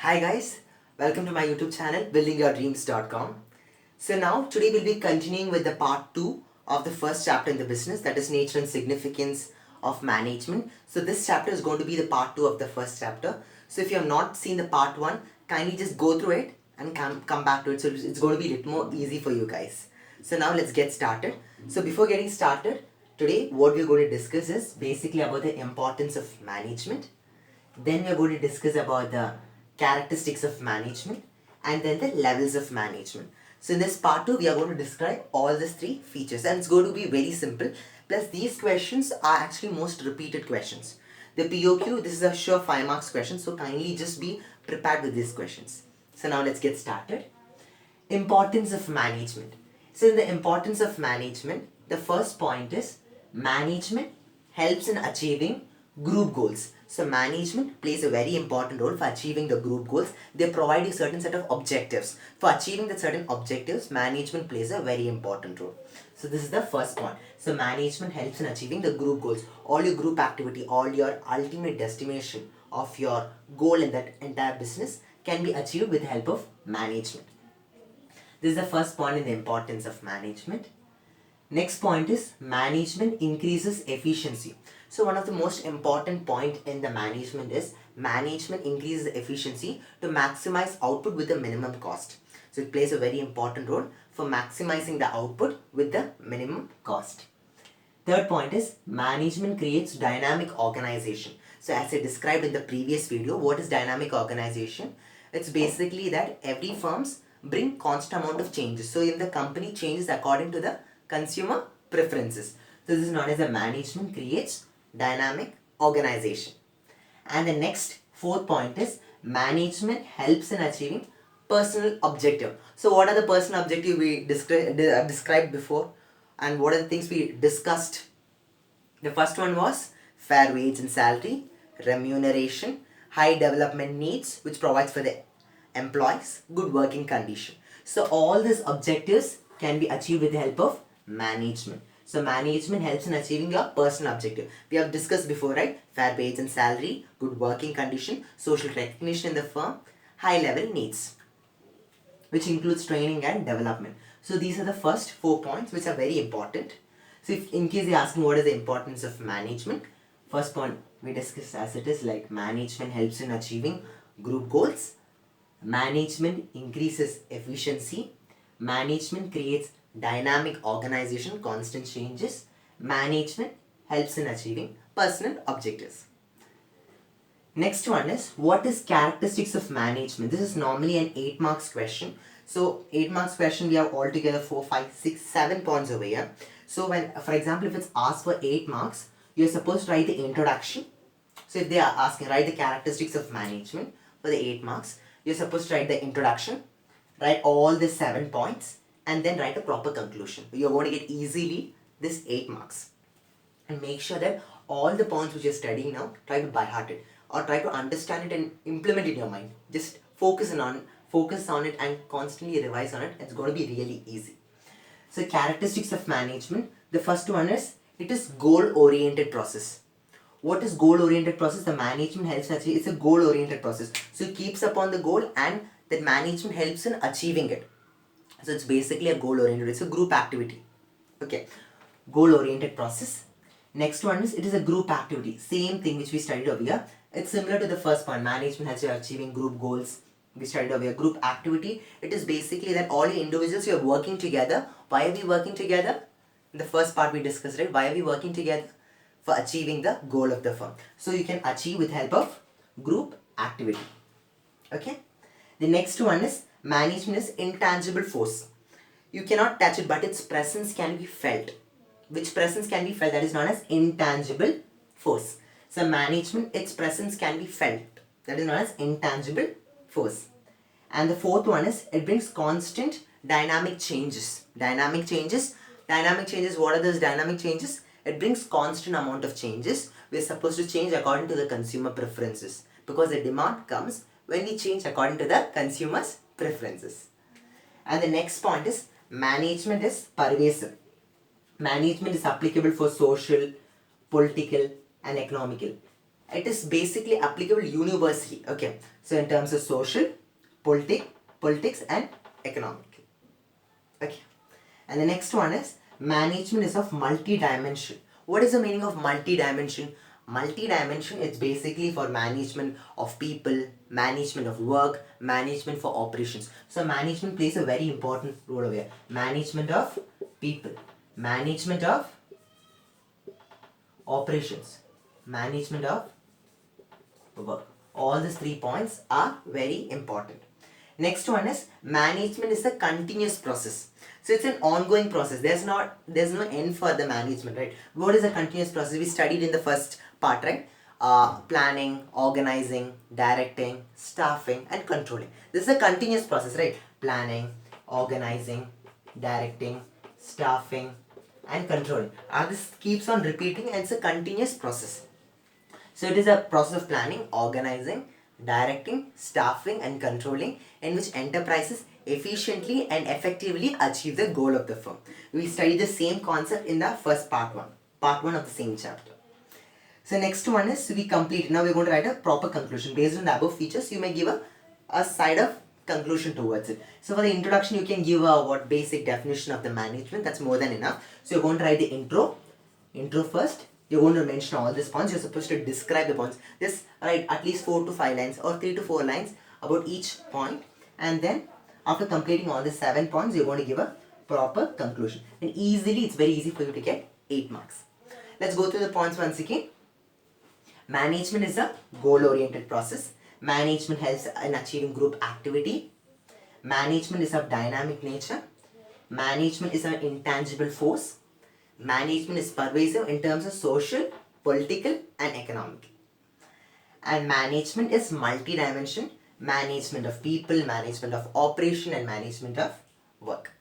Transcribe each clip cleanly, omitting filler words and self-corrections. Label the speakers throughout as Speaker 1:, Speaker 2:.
Speaker 1: Hi guys, welcome to my YouTube channel buildingyourdreams.com. So now today we'll be continuing with the part 2 of the first chapter in the business, that is nature and significance of management. So this chapter is going to be the part 2 of the first chapter. So if you have not seen the part 1, kindly just go through it and come back to it. So it's going to be a little more easy for you guys. So now let's get started. So before getting started, today what we're going to discuss is basically about the importance of management. Then we're going to discuss about the characteristics of management and then the levels of management. So in this part 2, we are going to describe all these three features and it's going to be very simple. Plus these questions are actually most repeated questions. The POQ, this is a sure 5 marks question, so kindly just be prepared with these questions. So now let's get started. Importance of management. So in the importance of management, the first point is management helps in achieving group goals. So management plays a very important role for achieving the group goals. They provide you certain set of objectives. For achieving the certain objectives, management plays a very important role. So this is the first point. So management helps in achieving the group goals. All your group activity, all your ultimate destination of your goal in that entire business can be achieved with the help of management. This is the first point in the importance of management. Next point is management increases efficiency. So one of the most important point in the management is management increases efficiency to maximize output with the minimum cost. So it plays a very important role for maximizing the output with the minimum cost. Third point is management creates dynamic organization. So as I described in the previous video, what is dynamic organization? It's basically that every firms bring constant amount of changes. So if the company changes according to the consumer preferences. So this is known as the management creates dynamic organization. And the next fourth point is management helps in achieving personal objective. So what are the personal objectives we described before and what are the things we discussed? The first one was fair wage and salary, remuneration, high development needs which provides for the employees, good working condition. So all these objectives can be achieved with the help of management. So management helps in achieving your personal objective. We have discussed before, right? Fair wage and salary, good working condition, social recognition in the firm, high level needs, which includes training and development. So these are the first 4 points which are very important. So if in case you're asking what is the importance of management, first point we discussed as it is like management helps in achieving group goals, management increases efficiency, management creates dynamic organization, constant changes, management helps in achieving personal objectives. Next one is what is characteristics of management? This is normally an 8 marks question. So 8 marks question we have altogether 4, 5, 6, 7 points over here. So when, for example, if it's asked for 8 marks, you're supposed to write the introduction. So if they are asking write the characteristics of management for the 8 marks, you're supposed to write the introduction, write all the 7 points and then write a proper conclusion. You're going to get easily this 8 marks. And make sure that all the points which you're studying now, try to by heart it or try to understand it and implement it in your mind. Just focus on it and constantly revise on it. It's going to be really easy. So characteristics of management, the first one is it is goal-oriented process. What is goal-oriented process? The management helps in achieving. It's a goal-oriented process. So it keeps upon the goal and that management helps in achieving it. So it's basically a goal-oriented. It's a group activity. Okay, goal-oriented process. Next one is it is a group activity. Same thing which we studied over here. It's similar to the first point. Management helps you achieving group goals. We studied over here. Group activity. It is basically that all individuals you are working together. Why are we working together? In the first part we discussed, right? Why are we working together? For achieving the goal of the firm. So you can achieve with help of group activity. Okay. The next one is management is intangible force. You cannot touch it, but its presence can be felt. Which presence can be felt? That is known as intangible force. So management, its presence can be felt. That is known as intangible force. And the fourth one is it brings constant dynamic changes. Dynamic changes. What are those dynamic changes? It brings constant amount of changes. We are supposed to change according to the consumer preferences because the demand comes when we change according to the consumer's preferences. And the next point is management is pervasive. Management is applicable for social, political and economical. It is basically applicable universally. Okay, so in terms of social, politics and economic. Okay, and the next one is management is of multi-dimension. What is the meaning of multi-dimension? Multi-dimension is basically for management of people, management of work, management for operations. So management plays a very important role over here. Management of people, management of operations, management of work. All these 3 points are very important. Next one is management is a continuous process. So it's an ongoing process. There's no end for the management, right? What is a continuous process? We studied in the first part, right? Planning, organizing, directing, staffing, and controlling. This is a continuous process, right? Planning, organizing, directing, staffing, and controlling. This keeps on repeating, and it's a continuous process. So it is a process of planning, organizing, directing, staffing, and controlling, in which enterprises efficiently and effectively achieve the goal of the firm. We studied the same concept in the first part 1 of the same chapter. So next one is we complete. Now we're going to write a proper conclusion. Based on the above features, you may give a side of conclusion towards it. So for the introduction, you can give what basic definition of the management. That's more than enough. So you're going to write the intro first. You're going to mention all these points. You're supposed to describe the points. Just write at least 4 to 5 lines or 3 to 4 lines about each point. And then after completing all the 7 points, you're going to give a proper conclusion. And it's very easy for you to get 8 marks. Let's go through the points once again. Management is a goal-oriented process. Management helps in achieving group activity. Management is of dynamic nature. Management is an intangible force. Management is pervasive in terms of social, political, and economic. And management is multi-dimension. Management of people, management of operation, and management of work.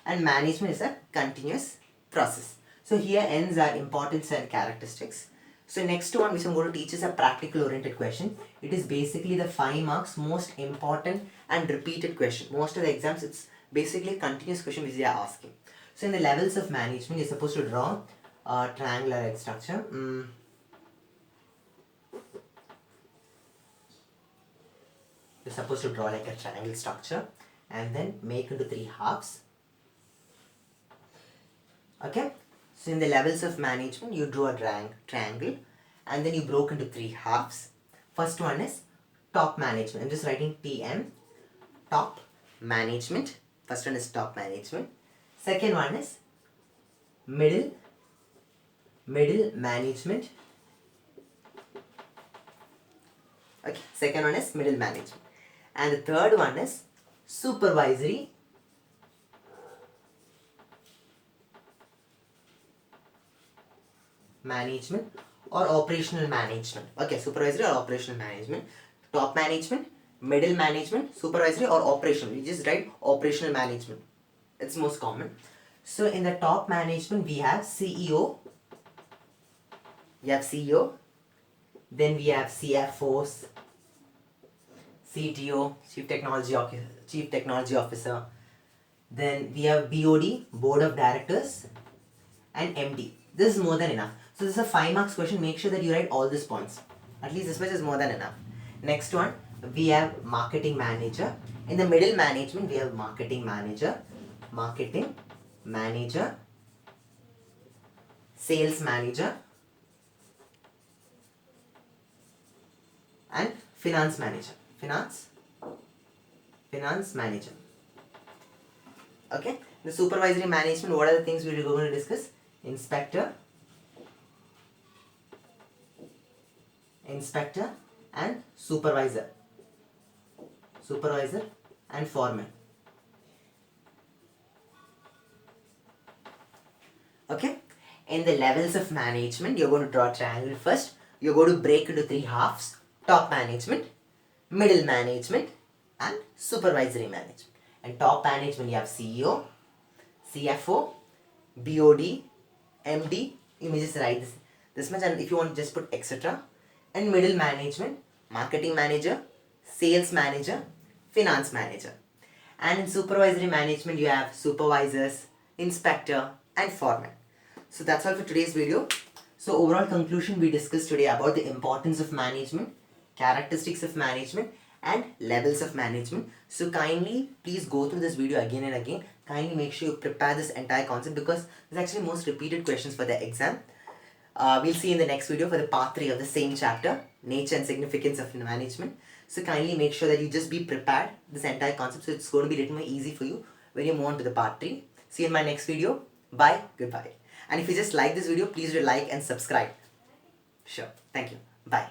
Speaker 1: And management is a continuous process. So here ends our importance and characteristics. So next one which I'm going to teach is a practical oriented question. It is basically the 5 marks most important and repeated question. Most of the exams it's basically a continuous question which they are asking. So in the levels of management you're supposed to draw a triangular egg structure. You're supposed to draw like a triangle structure and then make into 3 halves. Okay. So in the levels of management, you draw a triangle and then you broke into 3 halves. First one is top management. I'm just writing TM, top management. First one is top management. Second one is middle management. Okay, second one is middle management. And the third one is supervisory management or operational management. Okay, supervisory or operational management. Top management, middle management, supervisory or operational. You just write operational management. It's most common. So in the top management we have CEO. Then we have CFOs, CTO, Chief Technology Officer. Then we have BOD, Board of Directors, and MD. This is more than enough. So this is a 5 marks question. Make sure that you write all these points. At least this much is more than enough. Next one, we have marketing manager. In the middle management, we have marketing manager, sales manager, and finance manager. Finance manager. Okay. The supervisory management, what are the things we are going to discuss? Inspector and supervisor and foreman. Okay. In the levels of management, you're going to draw a triangle first. You're going to break into 3 halves. Top management, middle management, and supervisory management. And top management, you have CEO, CFO, BOD, MD. You may just write this much, and if you want, just put etc. And middle management, marketing manager, sales manager, finance manager. And in supervisory management, you have supervisors, inspector, and foreman. So that's all for today's video. So overall conclusion, we discussed today about the importance of management, characteristics of management, and levels of management. So kindly please go through this video again and again. Kindly make sure you prepare this entire concept because there's actually most repeated questions for the exam. We'll see in the next video for the part 3 of the same chapter, nature and significance of management. So kindly make sure that you just be prepared this entire concept, so it's going to be a little more easy for you when you move on to the part 3. See you in my next video. Bye, goodbye. And if you just like this video, please do like and subscribe. Sure. Thank you. Bye.